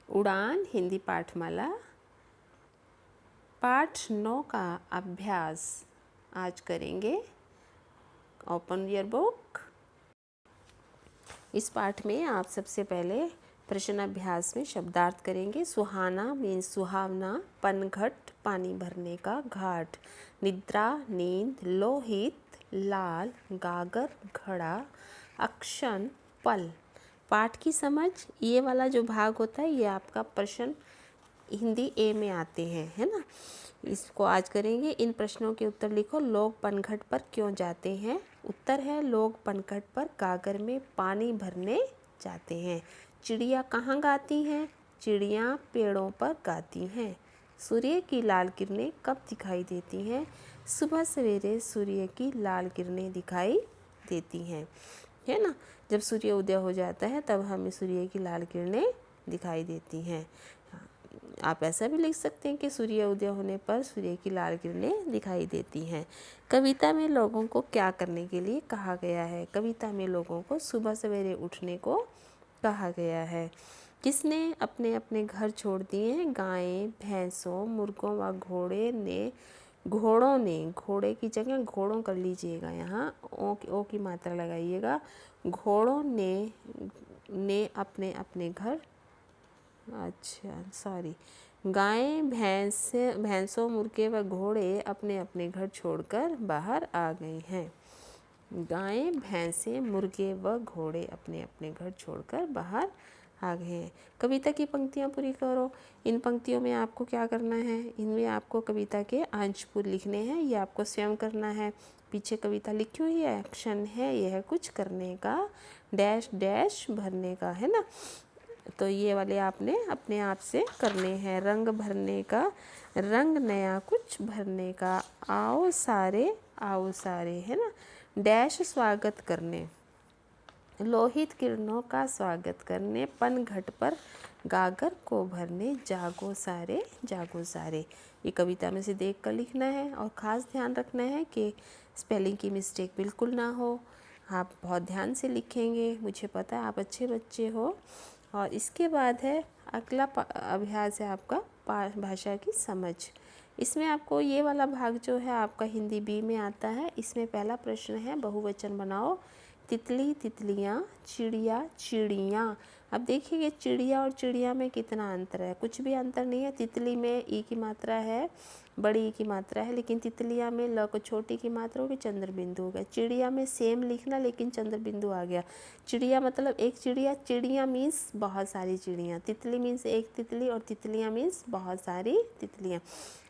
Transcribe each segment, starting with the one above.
उड़ान हिंदी पाठमाला पाठ 9 का अभ्यास आज करेंगे। Open your book. इस पाठ में आप सबसे पहले प्रश्न अभ्यास में शब्दार्थ करेंगे। सुहाना मीन्स सुहावना, पनघट पानी भरने का घाट, निद्रा नींद, लोहित लाल, गागर घड़ा, अक्षण पल। पाठ की समझ, ये वाला जो भाग होता है ये आपका प्रश्न हिंदी ए में आते हैं, है ना। इसको आज करेंगे। इन प्रश्नों के उत्तर लिखो। लोग पनघट पर क्यों जाते हैं? उत्तर है लोग पनघट पर गागर में पानी भरने जाते हैं। चिड़िया कहाँ गाती हैं? चिड़िया पेड़ों पर गाती हैं। सूर्य की लाल किरणें कब दिखाई देती हैं? सुबह सवेरे सूर्य की लाल किरणें दिखाई देती हैं, है ना। जब सूर्य उदय हो जाता है तब हमें सूर्य की लाल किरणें दिखाई देती हैं। आप ऐसा भी लिख सकते हैं कि सूर्य उदय होने पर सूर्य की लाल किरणें दिखाई देती हैं। कविता में लोगों को क्या करने के लिए कहा गया है? कविता में लोगों को सुबह सवेरे उठने को कहा गया है। किसने अपने अपने घर छोड़ दिए हैं? गायें, भैंसों, मुर्गों व घोड़ों ने, घोड़े की जगह घोड़ों कर लीजिएगा, यहाँ ओ की मात्रा लगाइएगा। घोड़ों ने अपने अपने घर, अच्छा सॉरी, गायें, भैंसों, मुर्गे व घोड़े अपने अपने घर छोड़कर बाहर आ गए हैं। गायें, भैंसें, मुर्गे व घोड़े अपने अपने घर छोड़कर बाहर आ गए हैं। कविता की पंक्तियाँ पूरी करो। इन पंक्तियों में आपको क्या करना है? इनमें आपको कविता के अंशपूर्ण लिखने हैं, ये आपको स्वयं करना है। पीछे कविता लिखी हुई है, एक्शन है, यह है कुछ करने का, डैश डैश भरने का, है ना। तो ये वाले आपने अपने आप से करने हैं। रंग भरने का, रंग नया कुछ भरने का, आओ सारे, है ना। डैश स्वागत करने, लोहित किरणों का स्वागत करने, पनघट पर गागर को भरने, जागो सारे। ये कविता में से देख कर लिखना है और ख़ास ध्यान रखना है कि स्पेलिंग की मिस्टेक बिल्कुल ना हो। आप बहुत ध्यान से लिखेंगे, मुझे पता है आप अच्छे बच्चे हो। और इसके बाद है अगला अभ्यास है आपका भाषा की समझ। इसमें आपको ये वाला भाग जो है आपका हिंदी बी में आता है। इसमें पहला प्रश्न है बहुवचन बनाओ। तितली, तितलियाँ, चिड़िया, चिड़ियाँ। अब देखिए चिड़िया और चिड़िया में कितना अंतर है। कुछ भी अंतर नहीं है। तितली में ई की मात्रा है, बड़ी ई की मात्रा है, लेकिन तितलिया में ल को छोटी की मात्रा होगी, चंद्र बिंदु हो गया। चिड़िया में सेम लिखना लेकिन चंद्र बिंदु आ गया। चिड़िया मतलब एक चिड़िया, चिड़िया मीन्स बहुत सारी चिड़ियाँ, तितली मीन्स एक तितली और तितलियाँ मीन्स बहुत सारी तितलियाँ।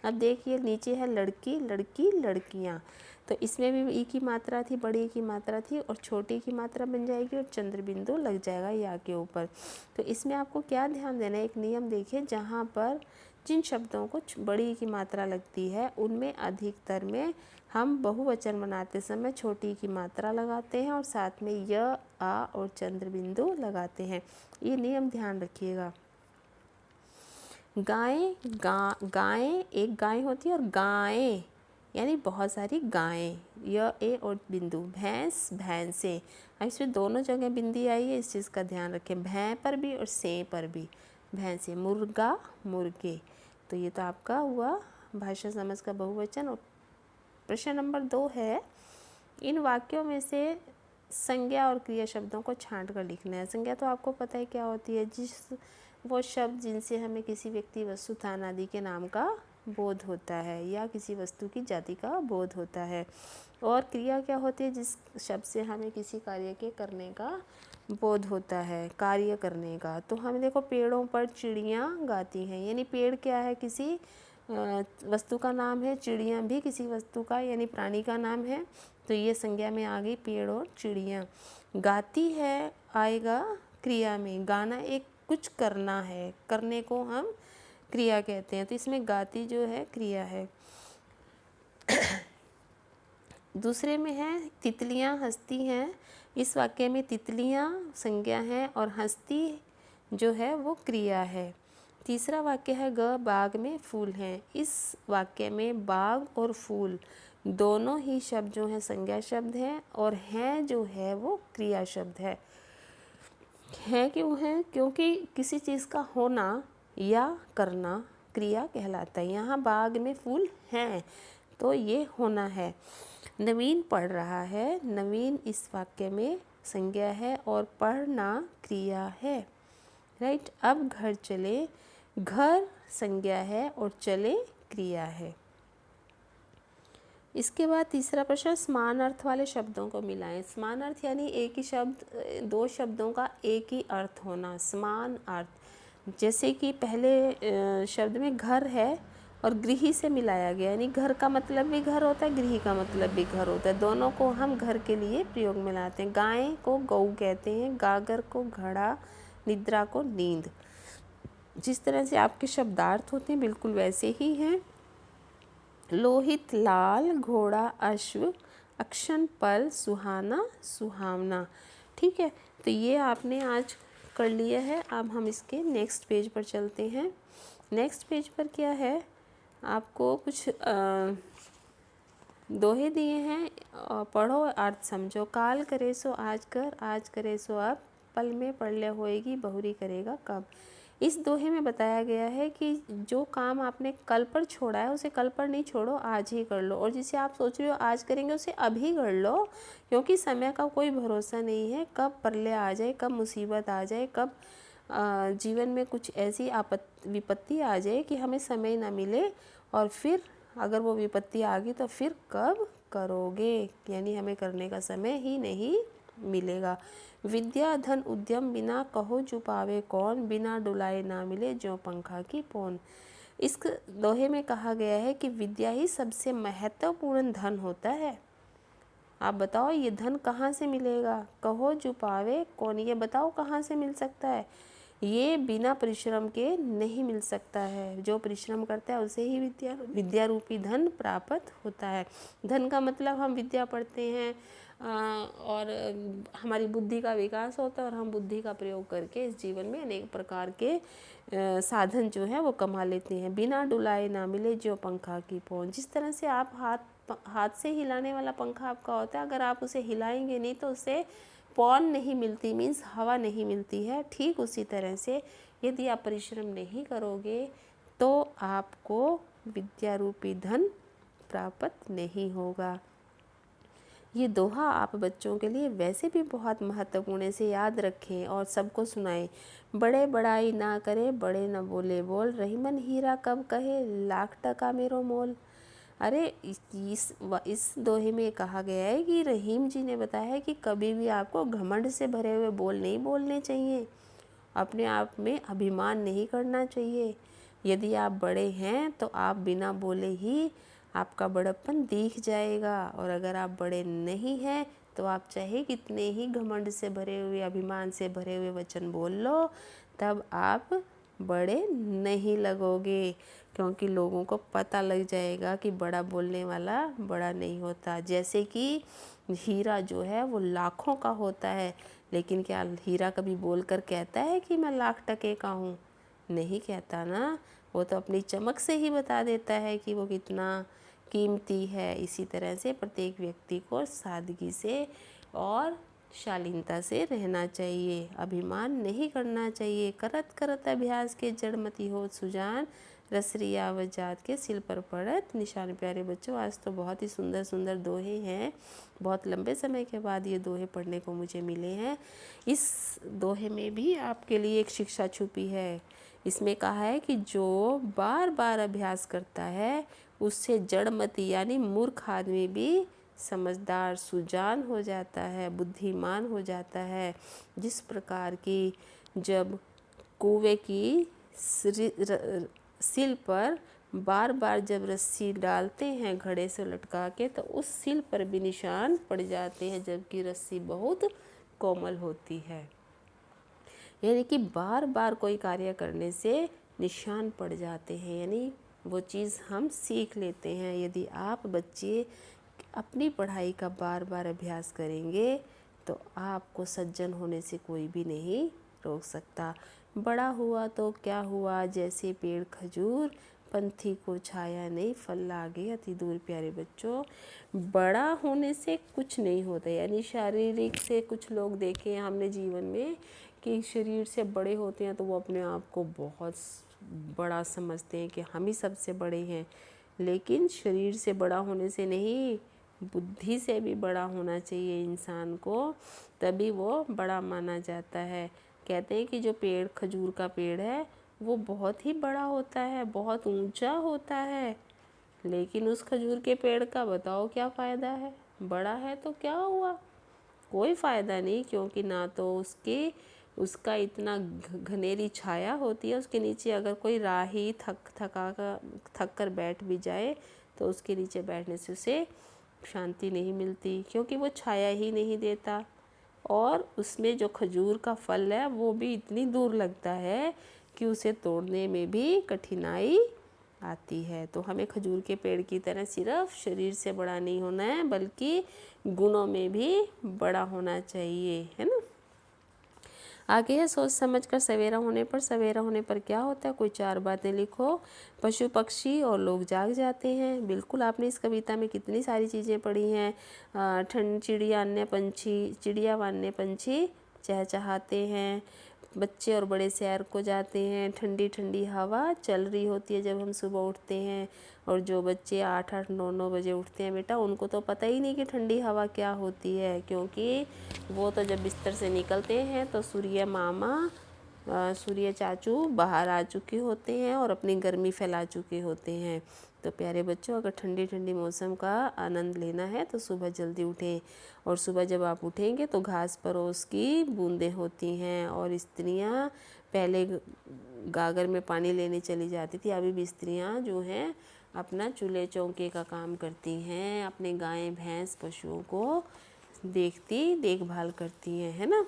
अब देखिए नीचे है लड़की, लड़की, लड़कियाँ। तो इसमें भी ई की मात्रा थी, बड़ी ई की मात्रा थी और छोटी की मात्रा बन जाएगी और चंद्र बिंदु लग जाएगा या के ऊपर। तो इसमें आपको क्या ध्यान देना है? एक नियम देखिए, जहाँ पर जिन शब्दों को बड़ी की मात्रा लगती है उनमें अधिकतर में हम बहुवचन बनाते समय छोटी की मात्रा लगाते हैं और साथ में य, आ और चंद्र बिंदु लगाते हैं। ये नियम ध्यान रखिएगा। गायें एक गाय होती है और गायें यानी बहुत सारी गायें, य ए और बिंदु। भैंस, भैंसे। अब इसमें दोनों जगह बिंदी आई है, इस चीज़ का ध्यान रखें, भैं पर भी और से पर भी। भैंसे, मुर्गा, मुर्गे। तो ये तो आपका हुआ भाषा समझ का बहुवचन। और प्रश्न नंबर 2 है, इन वाक्यों में से संज्ञा और क्रिया शब्दों को छांट कर लिखना है। संज्ञा तो आपको पता है क्या होती है, वो शब्द जिनसे हमें किसी व्यक्ति, वस्तु, स्थान आदि के नाम का बोध होता है या किसी वस्तु की जाति का बोध होता है। और क्रिया क्या होती है? जिस शब्द से हमें किसी कार्य के करने का बोध होता है, कार्य करने का। तो हम देखो पेड़ों पर चिड़ियाँ गाती हैं, यानी पेड़ क्या है? किसी वस्तु का नाम है, चिड़िया भी किसी वस्तु का यानी प्राणी का नाम है। तो ये संज्ञा में आ गई पेड़ और चिड़िया। गाती है आएगा क्रिया में, गाना एक कुछ करना है, करने को हम क्रिया कहते हैं। तो इसमें गाती जो है क्रिया है। दूसरे में है तितलियां हंसती हैं। इस वाक्य में तितलियां संज्ञा है और हंसती जो है वो क्रिया है। तीसरा वाक्य है ग बाग में फूल हैं। इस वाक्य में बाग और फूल दोनों ही शब्द जो हैं संज्ञा शब्द हैं और हैं जो है वो क्रिया शब्द है। है क्यों है? क्योंकि किसी चीज़ का होना या करना क्रिया कहलाता है। यहाँ बाग में फूल हैं तो ये होना है। नवीन पढ़ रहा है, नवीन इस वाक्य में संज्ञा है और पढ़ना क्रिया है। राइट। अब घर चले, घर संज्ञा है और चले क्रिया है। इसके बाद तीसरा प्रश्न, समान अर्थ वाले शब्दों को मिलाएं। समान अर्थ यानी एक ही शब्द, दो शब्दों का एक ही अर्थ होना, समान अर्थ। जैसे कि पहले शब्द में घर है और गृही से मिलाया गया, यानी घर का मतलब भी घर होता है, गृही का मतलब भी घर होता है। दोनों को हम घर के लिए प्रयोग में लाते हैं। गाय को गऊ कहते हैं, गागर को घड़ा, निद्रा को नींद। जिस तरह से आपके शब्दार्थ होते हैं बिल्कुल वैसे ही हैं। लोहित लाल, घोड़ा अश्व, अक्षण पल, सुहाना सुहावना। ठीक है, तो ये आपने आज कर लिया है। अब हम इसके नेक्स्ट पेज पर चलते हैं। नेक्स्ट पेज पर क्या है, आपको कुछ दोहे दिए हैं, पढ़ो अर्थ समझो। काल करे सो आज कर, आज करे सो अब, पल में पढ़ले होएगी बहुरी करेगा कब। इस दोहे में बताया गया है कि जो काम आपने कल पर छोड़ा है उसे कल पर नहीं छोड़ो, आज ही कर लो। और जिसे आप सोच रहे हो आज करेंगे उसे अभी कर लो, क्योंकि समय का कोई भरोसा नहीं है, कब परले आ जाए, कब मुसीबत आ जाए, कब जीवन में कुछ ऐसी विपत्ति आ जाए कि हमें समय ना मिले, और फिर अगर वो विपत्ति आ गई तो फिर कब करोगे, यानी हमें करने का समय ही नहीं मिलेगा। विद्या धन उद्यम बिना कहो जुपावे कौन, बिना डुलाए ना मिले जो पंखा की पौन। इस दोहे में कहा गया है कि विद्या ही सबसे महत्वपूर्ण धन होता है। आप बताओ ये धन कहाँ से मिलेगा? कहो जुपावे कौन, ये बताओ कहाँ से मिल सकता है? ये बिना परिश्रम के नहीं मिल सकता है। जो परिश्रम करता है उसे ही विद्या रूपी धन प्राप्त होता है। धन का मतलब हम विद्या पढ़ते हैं और हमारी बुद्धि का विकास होता है और हम बुद्धि का प्रयोग करके इस जीवन में अनेक प्रकार के साधन जो है वो कमा लेते हैं। बिना डुलाए ना मिले जो पंखा की पौन। जिस तरह से आप हाथ से हिलाने वाला पंखा आपका होता है, अगर आप उसे हिलाएंगे नहीं तो उसे पौन नहीं मिलती, मीन्स हवा नहीं मिलती है। ठीक उसी तरह से यदि आप परिश्रम नहीं करोगे तो आपको विद्या रूपी धन प्राप्त नहीं होगा। ये दोहा आप बच्चों के लिए वैसे भी बहुत महत्वपूर्ण है, इसे याद रखें और सबको सुनाएं। बड़े बड़ाई ना करे, बड़े न बोले बोल, रहीमन हीरा कब कहे, लाख टका मेरो मोल। अरे इस दोहे में कहा गया है कि रहीम जी ने बताया है कि कभी भी आपको घमंड से भरे हुए बोल नहीं बोलने चाहिए, अपने आप में अभिमान नहीं करना चाहिए। यदि आप बड़े हैं तो आप बिना बोले ही आपका बड़प्पन दिख जाएगा, और अगर आप बड़े नहीं हैं तो आप चाहे कितने ही घमंड से भरे हुए, अभिमान से भरे हुए वचन बोल लो, तब आप बड़े नहीं लगोगे, क्योंकि लोगों को पता लग जाएगा कि बड़ा बोलने वाला बड़ा नहीं होता। जैसे कि हीरा जो है वो लाखों का होता है, लेकिन क्या हीरा कभी बोलकर कहता है कि मैं लाख टके का हूँ? नहीं कहता ना, वो तो अपनी चमक से ही बता देता है कि वो कितना कीमती है। इसी तरह से प्रत्येक व्यक्ति को सादगी से और शालीनता से रहना चाहिए, अभिमान नहीं करना चाहिए। करत करत अभ्यास के जड़मती हो सुजान, रसरिया व जात के सिल पर पड़त निशान। प्यारे बच्चों, आज तो बहुत ही सुंदर सुंदर दोहे हैं। बहुत लंबे समय के बाद ये दोहे पढ़ने को मुझे मिले हैं। इस दोहे में भी आपके लिए एक शिक्षा छुपी है। इसमें कहा है कि जो बार बार अभ्यास करता है उससे जड़मती यानी मूर्ख आदमी भी समझदार सुजान हो जाता है, बुद्धिमान हो जाता है। जिस प्रकार की जब कुएं की सिल पर बार बार जब रस्सी डालते हैं घड़े से लटका के, तो उस सिल पर भी निशान पड़ जाते हैं, जबकि रस्सी बहुत कोमल होती है। यानी कि बार बार कोई कार्य करने से निशान पड़ जाते हैं, यानी वो चीज़ हम सीख लेते हैं। यदि आप बच्चे अपनी पढ़ाई का बार बार अभ्यास करेंगे तो आपको सज्जन होने से कोई भी नहीं रोक सकता। बड़ा हुआ तो क्या हुआ, जैसे पेड़ खजूर, पंथी को छाया नहीं, फल लागे अति दूर। प्यारे बच्चों, बड़ा होने से कुछ नहीं होता, यानी शारीरिक से कुछ लोग देखे हमने जीवन में कि शरीर से बड़े होते हैं तो वो अपने आप को बहुत बड़ा समझते हैं कि हम ही सबसे बड़े हैं, लेकिन शरीर से बड़ा होने से नहीं, बुद्धि से भी बड़ा होना चाहिए इंसान को, तभी वो बड़ा माना जाता है। कहते हैं कि जो पेड़, खजूर का पेड़ है, वो बहुत ही बड़ा होता है, बहुत ऊंचा होता है, लेकिन उस खजूर के पेड़ का बताओ क्या फ़ायदा है? बड़ा है तो क्या हुआ? कोई फ़ायदा नहीं, क्योंकि ना तो उसका इतना घनेरी छाया होती है, उसके नीचे अगर कोई राही थक कर बैठ भी जाए तो उसके नीचे बैठने से उसे शांति नहीं मिलती, क्योंकि वो छाया ही नहीं देता। और उसमें जो खजूर का फल है वो भी इतनी दूर लगता है कि उसे तोड़ने में भी कठिनाई आती है। तो हमें खजूर के पेड़ की तरह सिर्फ शरीर से बड़ा नहीं होना है, बल्कि गुणों में भी बड़ा होना चाहिए, है ना। आगे है, सोच समझ कर सवेरा होने पर। सवेरा होने पर क्या होता है? कोई 4 बातें लिखो। पशु पक्षी और लोग जाग जाते हैं। बिल्कुल, आपने इस कविता में कितनी सारी चीज़ें पढ़ी हैं। ठंड चिड़िया व अन्य पंछी चहचहाते हैं। बच्चे और बड़े सैर को जाते हैं। ठंडी ठंडी हवा चल रही होती है जब हम सुबह उठते हैं। और जो बच्चे 8-8 9-9 बजे उठते हैं बेटा, उनको तो पता ही नहीं कि ठंडी हवा क्या होती है, क्योंकि वो तो जब बिस्तर से निकलते हैं तो सूर्य चाचू बाहर आ चुके होते हैं और अपनी गर्मी फैला चुके होते हैं। तो प्यारे बच्चों, अगर ठंडी ठंडी मौसम का आनंद लेना है तो सुबह जल्दी उठें। और सुबह जब आप उठेंगे तो घास पर ओस की बूंदें होती हैं, और स्त्रियां पहले गागर में पानी लेने चली जाती थी, अभी भी स्त्रियां जो हैं अपना चूल्हे चौके का काम करती हैं, अपने गाय भैंस पशुओं को देखभाल करती हैं, है ना।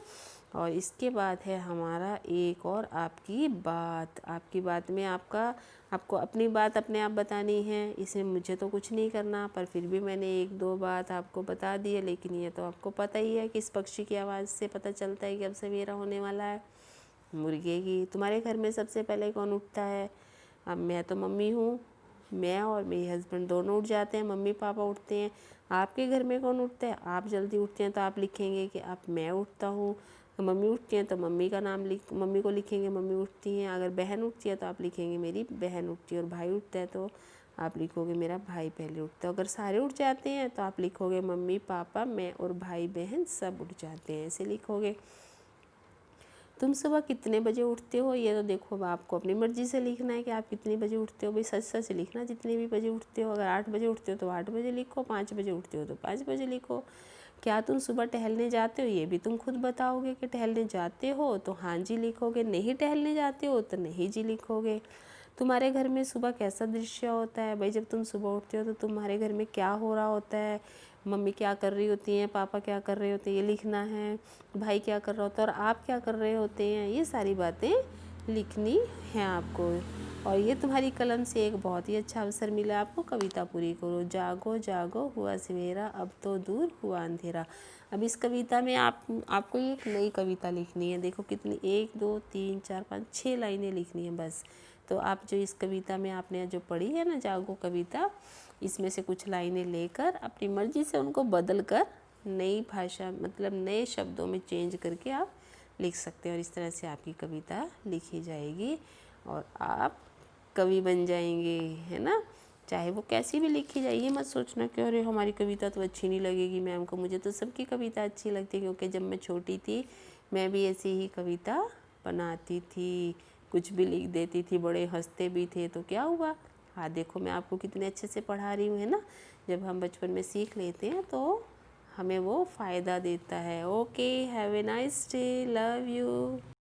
और इसके बाद है हमारा एक और आपकी बात में आपको अपनी बात अपने आप बतानी है। इसमें मुझे तो कुछ नहीं करना, पर फिर भी मैंने 1-2 बात आपको बता दी है, लेकिन ये तो आपको पता ही है कि इस पक्षी की आवाज़ से पता चलता है कि अब सवेरा होने वाला है। मुर्गे की, तुम्हारे घर में सबसे पहले कौन उठता है? अब मैं तो मम्मी हूँ, मैं और मेरे हस्बैंड दोनों उठ जाते हैं, मम्मी पापा उठते हैं। आपके घर में कौन उठता है? आप जल्दी उठते हैं तो आप लिखेंगे कि अब मैं उठता हूँ। मम्मी उठती हैं तो मम्मी का नाम मम्मी को लिखेंगे, मम्मी उठती हैं। अगर बहन उठती है तो आप लिखेंगे मेरी बहन उठती है। और भाई उठता है तो आप लिखोगे मेरा भाई पहले उठता है। अगर सारे उठ जाते हैं तो आप लिखोगे मम्मी पापा मैं और भाई बहन सब उठ जाते हैं, ऐसे लिखोगे। तुम सुबह कितने बजे उठते हो? ये तो देखो, अब आपको अपनी मर्ज़ी से लिखना है कि आप कितने बजे उठते हो। भाई सच सच लिखना, जितने भी बजे उठते हो। अगर 8 बजे उठते हो तो 8 बजे लिखो, 5 बजे उठते हो तो 5 बजे लिखो। क्या तुम सुबह टहलने जाते हो? ये भी तुम खुद बताओगे कि टहलने जाते हो तो हाँ जी लिखोगे, नहीं टहलने जाते हो तो नहीं जी लिखोगे। तुम्हारे घर में सुबह कैसा दृश्य होता है? भाई जब तुम सुबह उठते हो तो तुम्हारे घर में क्या हो रहा होता है? मम्मी क्या कर रही होती हैं, पापा क्या कर रहे होते हैं, ये लिखना है। भाई क्या कर रहा होता है और आप क्या कर रहे होते हैं, ये सारी बातें लिखनी है आपको। और ये तुम्हारी कलम से एक बहुत ही अच्छा अवसर मिला आपको, कविता पूरी करो। जागो जागो हुआ सवेरा, अब तो दूर हुआ अंधेरा। अब इस कविता में आपको एक नई कविता लिखनी है। देखो कितनी, 1 2 3 4 5 6 लाइनें लिखनी है बस। तो आप जो इस कविता में आपने जो पढ़ी है ना, जागो कविता, इसमें से कुछ लाइनें लेकर अपनी मर्ज़ी से उनको बदल कर नई भाषा, मतलब नए शब्दों में चेंज करके आप लिख सकते हैं। और इस तरह से आपकी कविता लिखी जाएगी और आप कवि बन जाएंगे, है ना। चाहे वो कैसी भी लिखी जाए, ये मत सोचना कि अरे हमारी कविता तो अच्छी नहीं लगेगी मैम को। मुझे तो सबकी कविता अच्छी लगती है, क्योंकि जब मैं छोटी थी मैं भी ऐसी ही कविता बनाती थी, कुछ भी लिख देती थी, बड़े हंसते भी थे। तो क्या हुआ, हाँ देखो मैं आपको कितने अच्छे से पढ़ा रही हूँ, है ना। जब हम बचपन में सीख लेते हैं तो हमें वो फ़ायदा देता है। Okay, have a nice day, love you.